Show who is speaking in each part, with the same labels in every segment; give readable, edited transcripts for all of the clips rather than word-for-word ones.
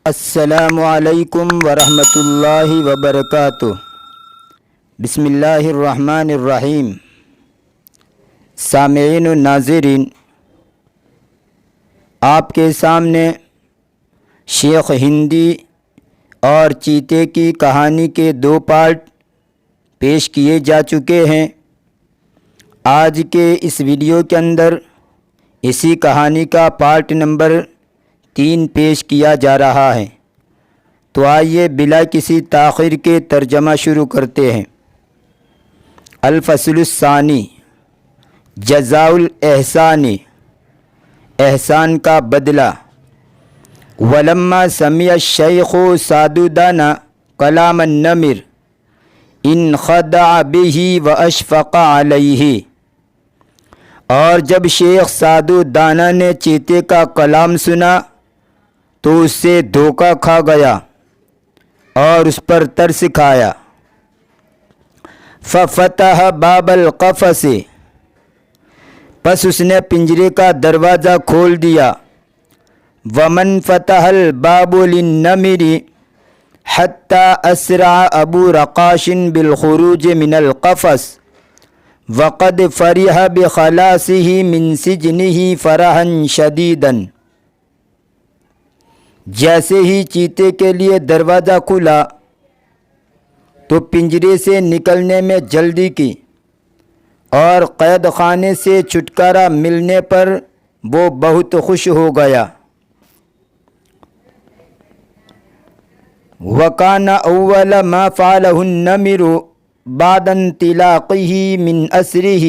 Speaker 1: السلام علیکم ورحمۃ اللہ وبرکاتہ۔ بسم اللہ الرحمن الرحیم۔ سامعین و ناظرین، آپ کے سامنے شیخ ہندی اور چیتے کی کہانی کے 2 پارٹ پیش کیے جا چکے ہیں۔ آج کے اس ویڈیو کے اندر اسی کہانی کا پارٹ نمبر 3 پیش کیا جا رہا ہے۔ تو آئیے بلا کسی تاخیر کے ترجمہ شروع کرتے ہیں۔ الفصل الثانی، جزاء الاحسان، احسان کا بدلہ۔ ولما سمع الشیخ سعدودان کلام النمر انخدع به واشفق علیہ، اور جب شیخ سعدودانہ نے چیتے کا کلام سنا تو اس سے دھوکہ کھا گیا اور اس پر ترس کھایا۔ ففتح باب القفص، پس اس نے پنجرے کا دروازہ کھول دیا۔ ومن فتح الباب للنمر حتى اسرع ابو رقاش بالخروج من القفص وقد فرح بخلاصه من سجنه فرحا شديدا، جیسے ہی چیتے کے لیے دروازہ کھلا تو پنجرے سے نکلنے میں جلدی کی، اور قید خانے سے چھٹکارا ملنے پر وہ بہت خوش ہو گیا۔ وَكَانَ أَوَّلَ مَا فَعَلَهُ النَّمِرُ بعد انطلاقه من أسره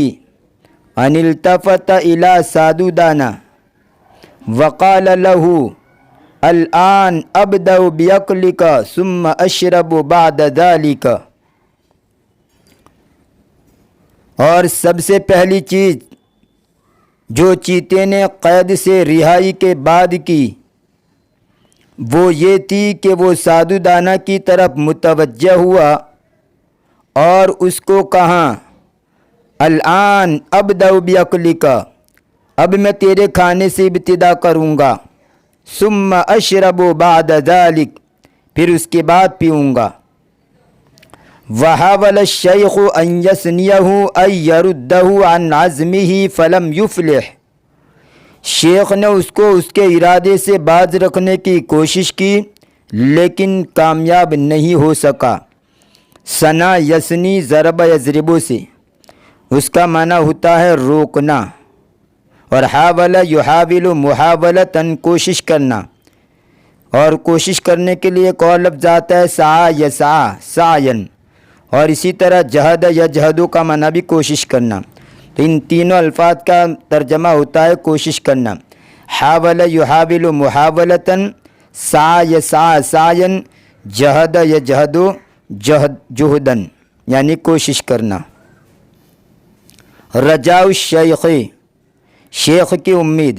Speaker 1: أن التفت إلى سعدودان وقال له الآن أبدأ بأكلك ثم أشرب بعد ذلك، اور سب سے پہلی چیز جو چیتے نے قید سے رہائی کے بعد کی وہ یہ تھی کہ وہ سعدودانہ کی طرف متوجہ ہوا اور اس کو کہا الآن ابدأ بأکلک، اب میں تیرے کھانے سے ابتدا کروں گا، ثم اشرب بعد ذلك، پھر اس کے بعد پیوں گا۔ وحاول الشیخ ان یثنیہ ان یردہ عن عزمہ فلم یفلح، شیخ نے اس کو اس کے ارادے سے باز رکھنے کی کوشش کی لیکن کامیاب نہیں ہو سکا۔ ثنا یثنی ضرب یضرب سے، اس کا معنی ہوتا ہے روکنا، اور حاول یحاول محاولتاً کوشش کرنا، اور کوشش کرنے کے لیے ایک اور لفظ آتا ہے سعی یسعی سعین، اور اسی طرح جہد یجہد کا معنی بھی کوشش کرنا۔ تو ان تینوں الفاظ کا ترجمہ ہوتا ہے کوشش کرنا۔ حاول یحاول محاولتاً، سعی یسعی سعین، جہد یجہد جہداً، یعنی کوشش کرنا۔ رجاء الشیخ، شیخ کی امید۔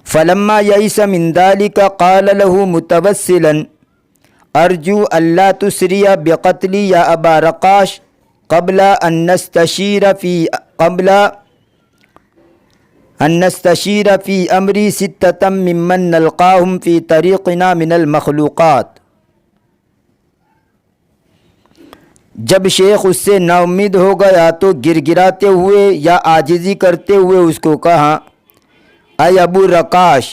Speaker 1: فلما یئس من ذلك قال له متوسلا ارجو الا تسری بقتلی یا ابا رقاش قبل ان نستشیر فی امری ستة ممن نلقاهم فی طریقنا من المخلوقات۔ جب شیخ اس سے نا امید ہو گیا تو گر گراتے ہوئے یا عاجزی کرتے ہوئے اس کو کہا اے ابو رقاش،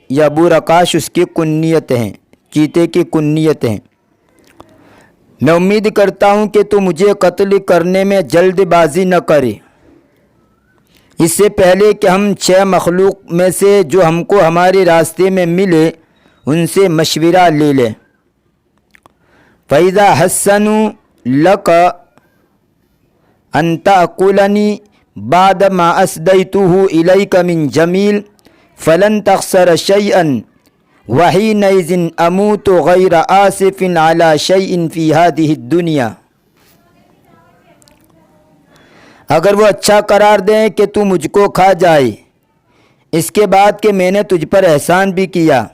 Speaker 1: یہ ابو رقاش اس کی کنیت ہیں، چیتے کی کنیت ہیں، میں امید کرتا ہوں کہ تو مجھے قتل کرنے میں جلد بازی نہ کرے، اس سے پہلے کہ ہم 6 مخلوق میں سے جو ہم کو ہمارے راستے میں ملے ان سے مشورہ لے لیں۔ فَإِذَا حَسَّنُوا لَكَ أَن تَأْكُلَنِي بعد ما أسديته إليك من جميل فلن تخسر شيئا وحينئذ أموت غير آسف على شيء في هذه الدنيا۔ اگر وہ اچھا قرار دیں کہ تو مجھ کو کھا جائے اس کے بعد کہ میں نے تجھ پر احسان بھی کیا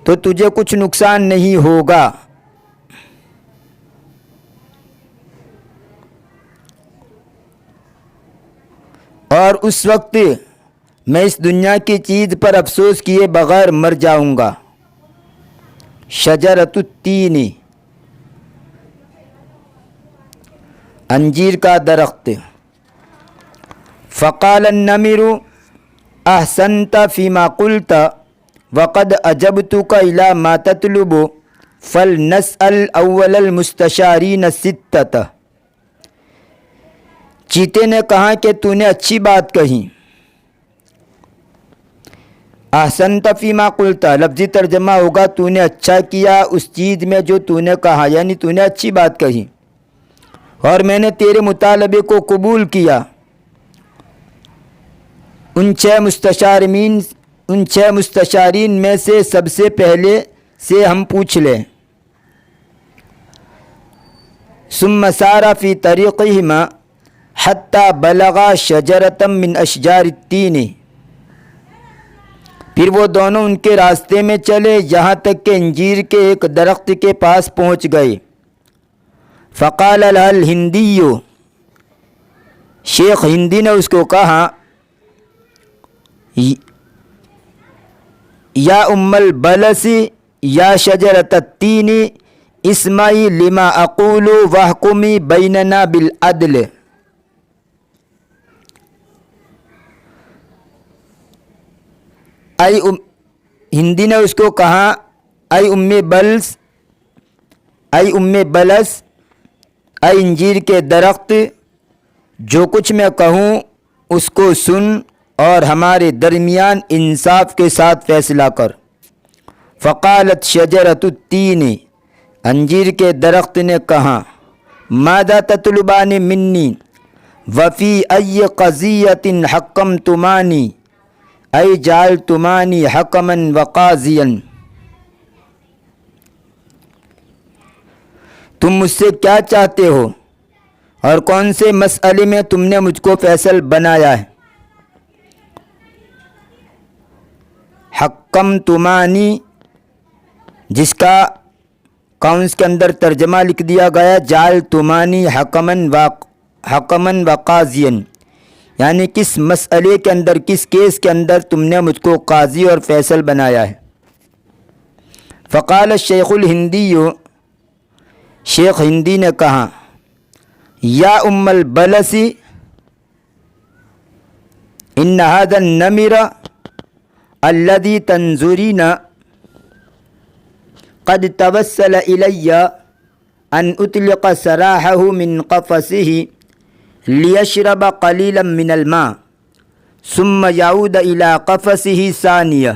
Speaker 1: تو تجھے کچھ نقصان نہیں ہوگا۔ اور اس وقت میں اس دنیا کی چیز پر افسوس کیے بغیر مر جاؤں گا۔ شجرۃ التین، انجیر کا درخت۔ فقال النمر احسنت فیما قلت وقد اجبتک الی ما تطلب فلنسأل اول المستشارین ستۃ۔ چیتے نے کہا کہ تو نے اچھی بات کہی۔ احسنت فیما قلت لفظی ترجمہ ہوگا تو نے اچھا کیا اس چیز میں جو تو نے کہا، یعنی تو نے اچھی بات کہی اور میں نے تیرے مطالبے کو قبول کیا۔ ان چھ مستشارین میں سے سب سے پہلے سے ہم پوچھ لیں۔ ثم سار فی طریقہما حتی بلغا شجرۃ من اشجار التین، پھر وہ دونوں ان کے راستے میں چلے یہاں تک کہ انجیر کے ایک درخت کے پاس پہنچ گئے۔ فقال لها الہندی، شیخ ہندی نے اس کو کہا، یا ام البلس یا شجرۃ التین اسمعی لما اقول واحکمی بیننا بالعدل۔ ہندی نے اس کو کہا، اے ام بلس، اے انجیر کے درخت، جو کچھ میں کہوں اس کو سن اور ہمارے درمیان انصاف کے ساتھ فیصلہ کر۔ فقالت شجرۃ التین، انجیر کے درخت نے کہا، ماذا تطلبان منی وفی ای قضیۃ حکمتمانی ای جعلتمانی حکما وقاضیا۔ تم مجھ سے کیا چاہتے ہو اور کون سے مسئلے میں تم نے مجھ کو فیصل بنایا ہے؟ حکمتمانی، جس کا قاموس کے اندر ترجمہ لکھ دیا گیا جعلتمانی حکما وقاضیا، یعنی کس مسئلے کے اندر، کس کیس کے اندر تم نے مجھ کو قاضی اور فیصل بنایا ہے۔ فقال الشیخ الہندی، شیخ ہندی نے کہا، یا ام البلس ان هذا النمر الذي تنظرين قد توسل الی ان اطلق سراحه من قفصه لیشرب قلیلا من الماء ثم يعود الى قفصه ثانیہ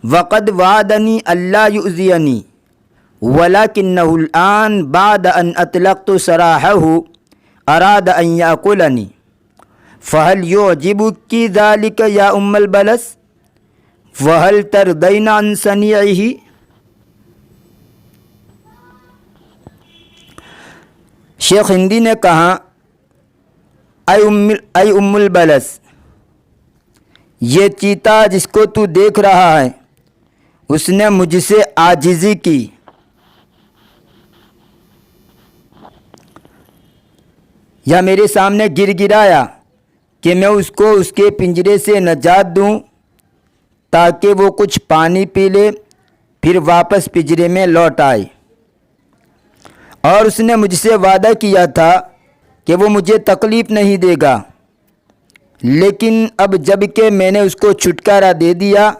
Speaker 1: وقد وعدنی الا یؤذینی ولكنه الآن بعد ان اطلقت سراحه اراد ان یأکلنی فهل يعجبك ذلك یا ام البلس وهل ترضین عن صنیعه۔ شیخ ہندی نے کہا، اے ام البلس، یہ چیتا جس کو تو دیکھ رہا ہے اس نے مجھ سے عاجزی کی، یا میرے سامنے گر گرایا کہ میں اس کو اس کے پنجرے سے نجات دوں تاکہ وہ کچھ پانی پی لے پھر واپس پنجرے میں لوٹ آئے، اور اس نے مجھ سے وعدہ کیا تھا کہ وہ مجھے تکلیف نہیں دے گا، لیکن اب جب کہ میں نے اس کو چھٹکارا دے دیا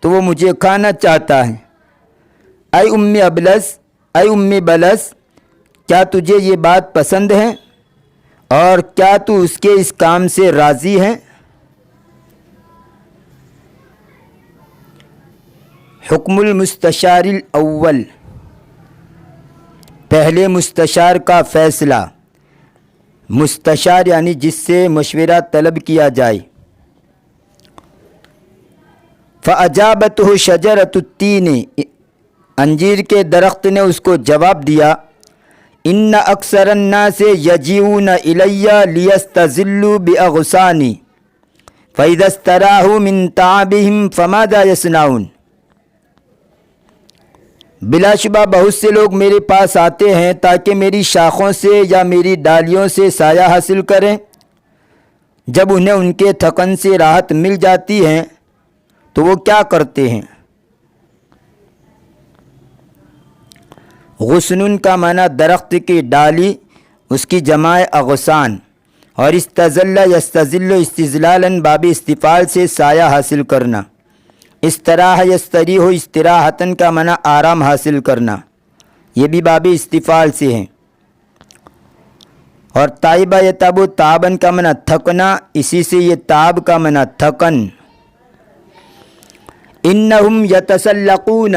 Speaker 1: تو وہ مجھے کھانا چاہتا ہے۔ اے ام بلس، کیا تجھے یہ بات پسند ہے اور کیا تو اس کے اس کام سے راضی ہے؟ حکم المستشار الاول، پہلے مستشار کا فیصلہ۔ مستشار یعنی جس سے مشورہ طلب کیا جائے۔ فَأَجَابَتْهُ شَجَرَةُ التِّينِ، انجیر کے درخت نے اس کو جواب دیا، ان اکثر الناس یجیئون الی لیستظلوا باغصانی فاذا استراحوا من تعبهم فماذا یصنعون۔ بلا شبہ بہت سے لوگ میرے پاس آتے ہیں تاکہ میری شاخوں سے یا میری ڈالیوں سے سایہ حاصل کریں، جب انہیں ان کے تھکن سے راحت مل جاتی ہے تو وہ کیا کرتے ہیں؟ غصن کا معنی درخت کی ڈالی، اس کی جمع اغصان، اور استظل یستظل استظلالا باب استفال سے سایہ حاصل کرنا۔ استراح یستریح استراحتاً کا معنی آرام حاصل کرنا، یہ بھی باب استفال سے ہے۔ اور تائبہ یتاب تابن کا معنی تھکنا، اسی سے یہ تاب کا معنی تھکن۔ انہم یتسلقون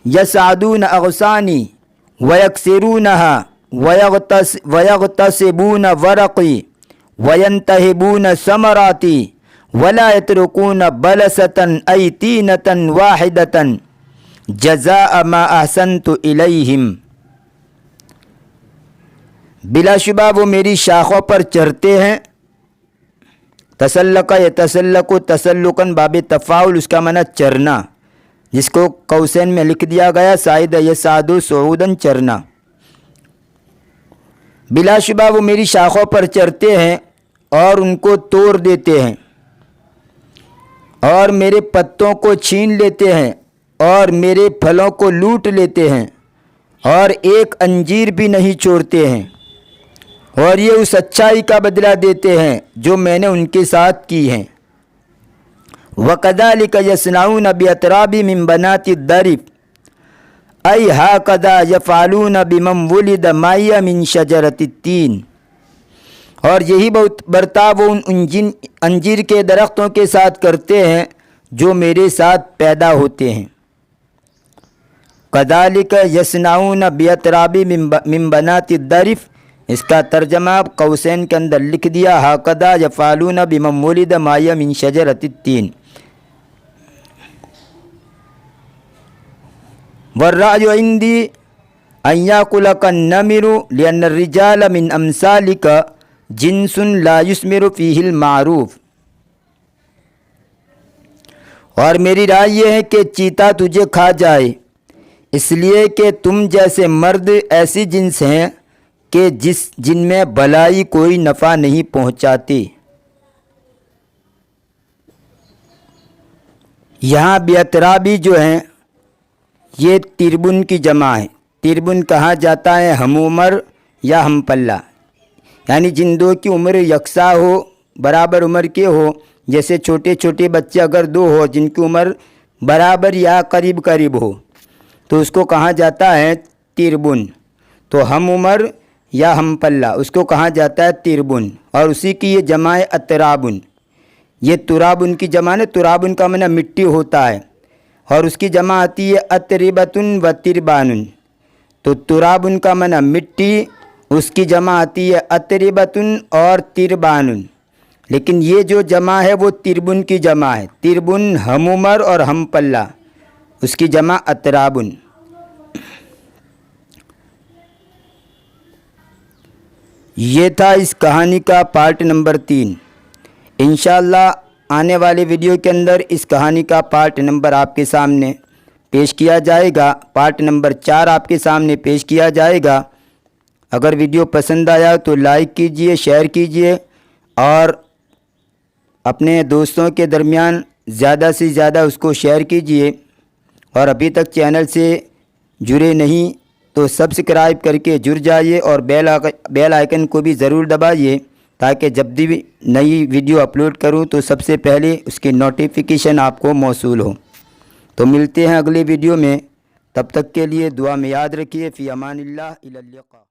Speaker 1: یسعدون اغصانی ویکسرونہا ویغتصبون ورقی وینتہبون ثمراتی ولا یترکون بلسة ای تینة واحدة جزاء ما احسنت الیہم۔ بلا شبہ وہ میری شاخوں پر چڑھتے ہیں۔ تسلق یتسلق تسلقاً باب تفاعل، اس کا معنی چرنا، جس کو قوسین میں لکھ دیا گیا صعد یصعد صعوداً چرنا۔ بلا شبہ وہ میری شاخوں پر چڑھتے ہیں اور ان کو توڑ دیتے ہیں، اور میرے پتوں کو چھین لیتے ہیں، اور میرے پھلوں کو لوٹ لیتے ہیں، اور ایک انجیر بھی نہیں چھوڑتے ہیں، اور یہ اس اچھائی کا بدلہ دیتے ہیں جو میں نے ان کے ساتھ کی ہے۔ وَكَذَلِكَ يَصْنَعُونَ بِأَتْرَابِ مِن بَنَاتِ الدَّرِبِ أَيْ هَكَذَا يَفْعَلُونَ بِمَنْ وُلِدَ مَعِيَ مِن شَجَرَةِ التِّينِ، اور یہی برتاؤ وہ ان انجیر کے درختوں کے ساتھ کرتے ہیں جو میرے ساتھ پیدا ہوتے ہیں۔ كَذَلِكَ يَصْنَعُونَ بِأَتْرَابِ مِن بَنَاتِ الدَّرِبِ، اس کا ترجمہ قوسین کے اندر لکھ دیا ہَكَذَا يَفْعَلُونَ بِمَنْ وُلِدَ مَعِيَ مِن شَجَرَةِ التِّينِ۔ والرأي عندي أن يأكلك النمر لأن الرجال من أمثالك جنس لا يثمر فيه المعروف۔ اور میری رائے یہ ہے کہ چیتا تجھے کھا جائے، اس لیے کہ تم جیسے مرد ایسی جنس ہیں کہ جن میں بھلائی کوئی نفع نہیں پہنچاتی۔ یہاں بیاترابی جو ہیں یہ تربن کی جمع ہے۔ تربن کہا جاتا ہے ہم عمر یا ہم پلہ، یعنی جن دو کی عمر یکساں ہو، برابر عمر کے ہو، جیسے چھوٹے چھوٹے بچے اگر دو ہو جن کی عمر برابر یا قریب قریب ہو تو اس کو کہا جاتا ہے تربن۔ تو ہم عمر یا ہم پلہ اس کو کہا جاتا ہے تربن، اور اسی کی یہ جمع ہے اترابن۔ یہ ترابن کی جمع ہے، ترابن کا معنی مٹی ہوتا ہے، اور اس کی جمع آتی ہے اتربتن و تربانن۔ تو ترابن کا معنی مٹی، اس کی جمع آتی ہے اتربتن اور تربانن، لیکن یہ جو جمع ہے وہ تربن کی جمع ہے۔ تربن ہم عمر اور ہم پلہ، اس کی جمع اترابن۔ یہ تھا اس کہانی کا پارٹ نمبر 3۔ انشاءاللہ آنے والے ویڈیو کے اندر اس کہانی کا پارٹ نمبر آپ کے سامنے پیش کیا جائے گا، پارٹ نمبر 4 آپ کے سامنے پیش کیا جائے گا۔ اگر ویڈیو پسند آیا تو لائک کیجئے، شیئر کیجئے، اور اپنے دوستوں کے درمیان زیادہ سے زیادہ اس کو شیئر کیجئے، اور ابھی تک چینل سے جڑے نہیں تو سبسکرائب کر کے جڑ جائیے، اور بیل آئیکن کو بھی ضرور دبائیے تاکہ جب بھی نئی ویڈیو اپلوڈ کروں تو سب سے پہلے اس کی نوٹیفیکیشن آپ کو موصول ہو۔ تو ملتے ہیں اگلے ویڈیو میں، تب تک کے لیے دعا میں یاد رکھیے۔ فی امان اللہ، الی اللقاء۔